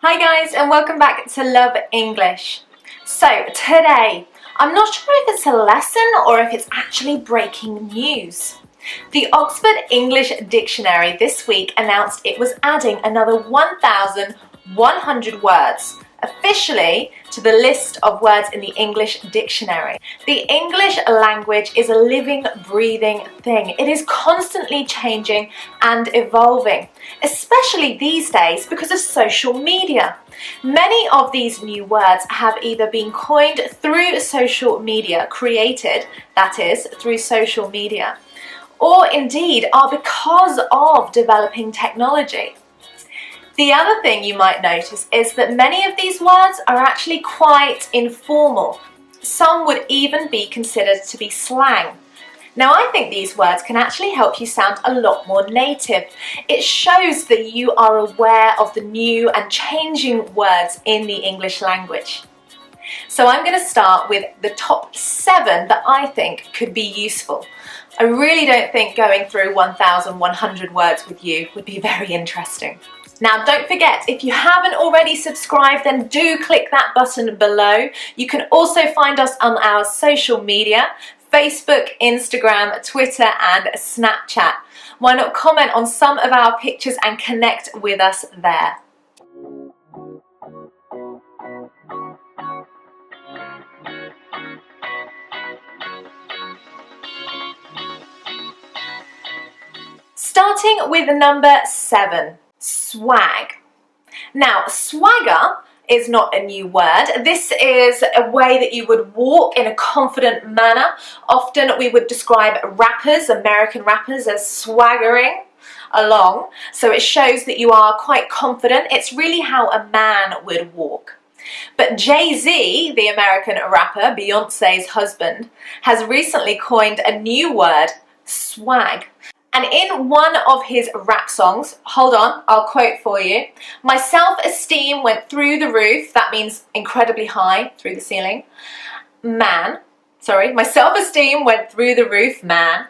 Hi guys, and welcome back to Love English. So today, I'm not sure if it's a lesson or if it's actually breaking news. The Oxford English Dictionary this week announced it was adding another 1,100 words officially to the list of words in the English dictionary. The English language is a living, breathing thing. It is constantly changing and evolving, especially these days because of social media. Many of these new words have either been coined through social media, created, that is, through social media, or indeed are because of developing technology. The other thing you might notice is that many of these words are actually quite informal. Some would even be considered to be slang. Now, I think these words can actually help you sound a lot more native. It shows that you are aware of the new and changing words in the English language. So I'm going to start with the top 7 that I think could be useful. I really don't think going through 1,100 words with you would be very interesting. Now, don't forget, if you haven't already subscribed, then do click that button below. You can also find us on our social media, Facebook, Instagram, Twitter and Snapchat. Why not comment on some of our pictures and connect with us there? Starting with number 7. Swag. Now, swagger is not a new word. This is a way that you would walk in a confident manner. Often we would describe rappers, American rappers, as swaggering along. So it shows that you are quite confident. It's really how a man would walk. But Jay-Z, the American rapper, Beyonce's husband, has recently coined a new word, swag. And in one of his rap songs, hold on, I'll quote for you. My self-esteem went through the roof. That means incredibly high, through the ceiling. My self-esteem went through the roof, man.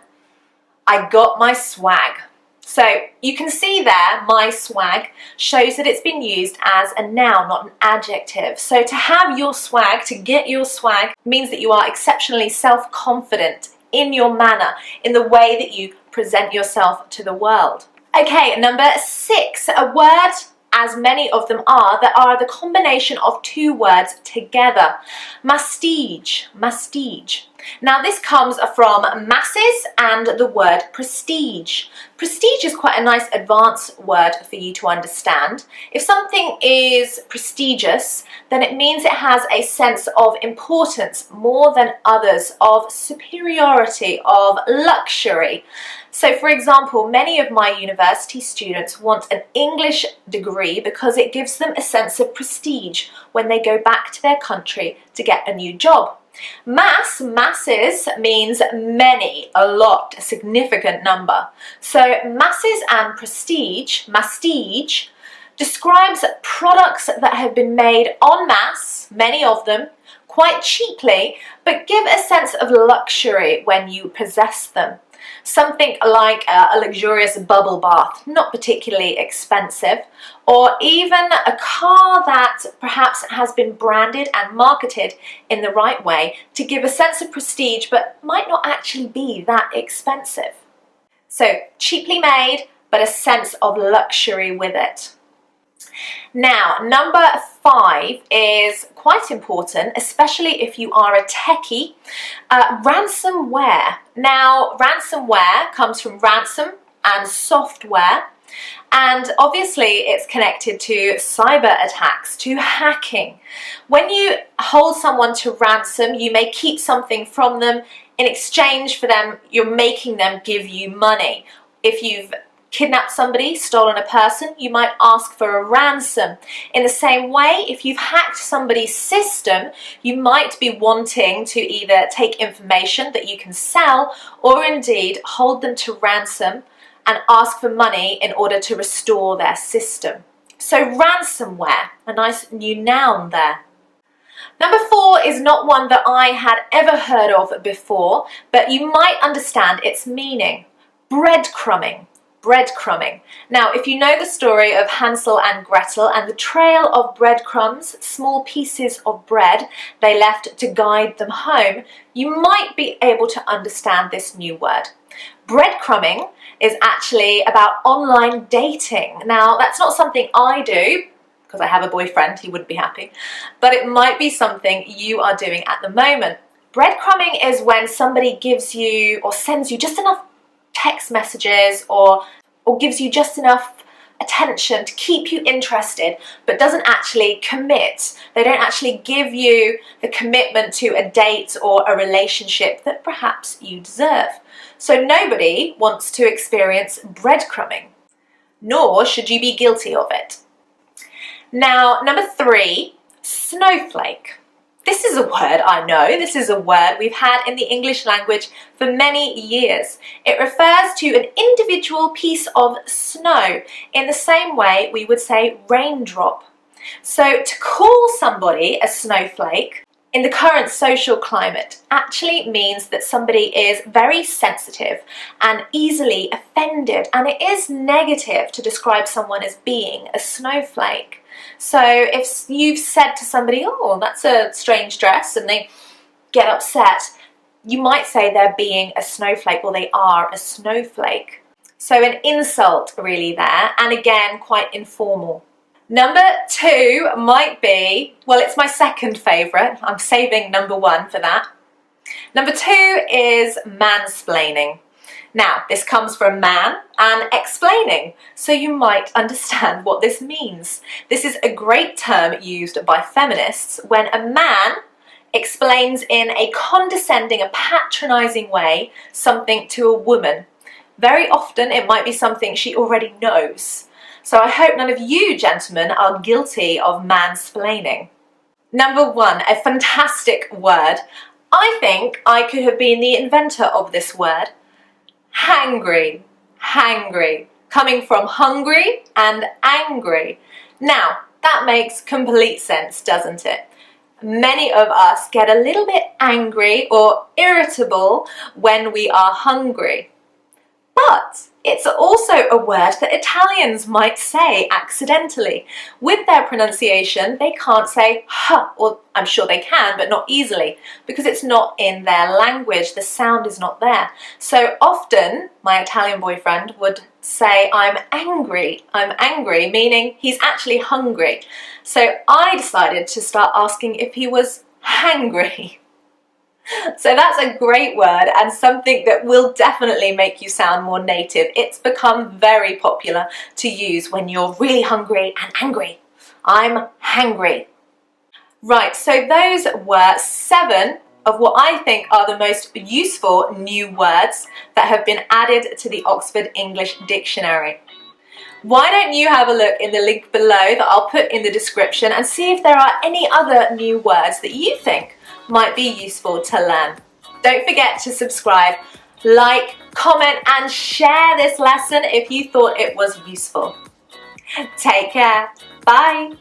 I got my swag. So you can see there, my swag shows that it's been used as a noun, not an adjective. So to have your swag, to get your swag, means that you are exceptionally self-confident in your manner, in the way that you present yourself to the world. Okay, number 6, a word, as many of them are, that are the combination of 2 words together. Masstige, masstige. Now this comes from masses and the word prestige. Prestige is quite a nice advanced word for you to understand. If something is prestigious, then it means it has a sense of importance more than others, of superiority, of luxury. So for example, many of my university students want an English degree because it gives them a sense of prestige when they go back to their country to get a new job. Masses means many, a lot, a significant number. So masses and prestige, masstige, describes products that have been made en masse, many of them, quite cheaply, but give a sense of luxury when you possess them. Something like a luxurious bubble bath, not particularly expensive, or even a car that perhaps has been branded and marketed in the right way to give a sense of prestige but might not actually be that expensive. So cheaply made, but a sense of luxury with it. Now, number 5 is quite important, especially if you are a techie. Ransomware. Now, ransomware comes from ransom and software, and obviously it's connected to cyber attacks, to hacking. When you hold someone to ransom, you may keep something from them. In exchange for them, you're making them give you money. If you've kidnapped somebody, stolen a person, you might ask for a ransom. In the same way, if you've hacked somebody's system, you might be wanting to either take information that you can sell or indeed hold them to ransom and ask for money in order to restore their system. So ransomware, a nice new noun there. Number 4 is not one that I had ever heard of before, but you might understand its meaning. Breadcrumbing. breadcrumbing. Now, if you know the story of Hansel and Gretel and the trail of breadcrumbs, small pieces of bread they left to guide them home, you might be able to understand this new word. Breadcrumbing is actually about online dating. Now, that's not something I do, because I have a boyfriend, he wouldn't be happy, but it might be something you are doing at the moment. Breadcrumbing is when somebody gives you or sends you just enough text messages or gives you just enough attention to keep you interested, but doesn't actually commit. They don't actually give you the commitment to a date or a relationship that perhaps you deserve. So nobody wants to experience breadcrumbing, nor should you be guilty of it. Now, number 3, snowflake. This is a word I know. This is a word we've had in the English language for many years. It refers to an individual piece of snow in the same way we would say raindrop. So to call somebody a snowflake in the current social climate actually means that somebody is very sensitive and easily offended, and it is negative to describe someone as being a snowflake. So if you've said to somebody, oh, that's a strange dress, and they get upset, you might say they're being a snowflake, or they are a snowflake. So an insult really there, and again, quite informal. Number 2 might be, well, it's my second favourite. I'm saving number 1 for that. Number 2 is mansplaining. Now, this comes from man and explaining, so you might understand what this means. This is a great term used by feminists when a man explains in a condescending, a patronising way something to a woman. Very often it might be something she already knows. So I hope none of you gentlemen are guilty of mansplaining. Number 1, a fantastic word. I think I could have been the inventor of this word. Hangry, hangry, coming from hungry and angry. Now, that makes complete sense, doesn't it? Many of us get a little bit angry or irritable when we are hungry. But it's also a word that Italians might say accidentally. With their pronunciation, they can't say huh, or I'm sure they can, but not easily, because it's not in their language. The sound is not there. So often, my Italian boyfriend would say, I'm angry, meaning he's actually hungry. So I decided to start asking if he was hangry. So that's a great word and something that will definitely make you sound more native. It's become very popular to use when you're really hungry and angry. I'm hangry. Right, so those were 7 of what I think are the most useful new words that have been added to the Oxford English Dictionary. Why don't you have a look in the link below that I'll put in the description and see if there are any other new words that you think might be useful to learn. Don't forget to subscribe, like, comment and share this lesson if you thought it was useful. Take care. Bye.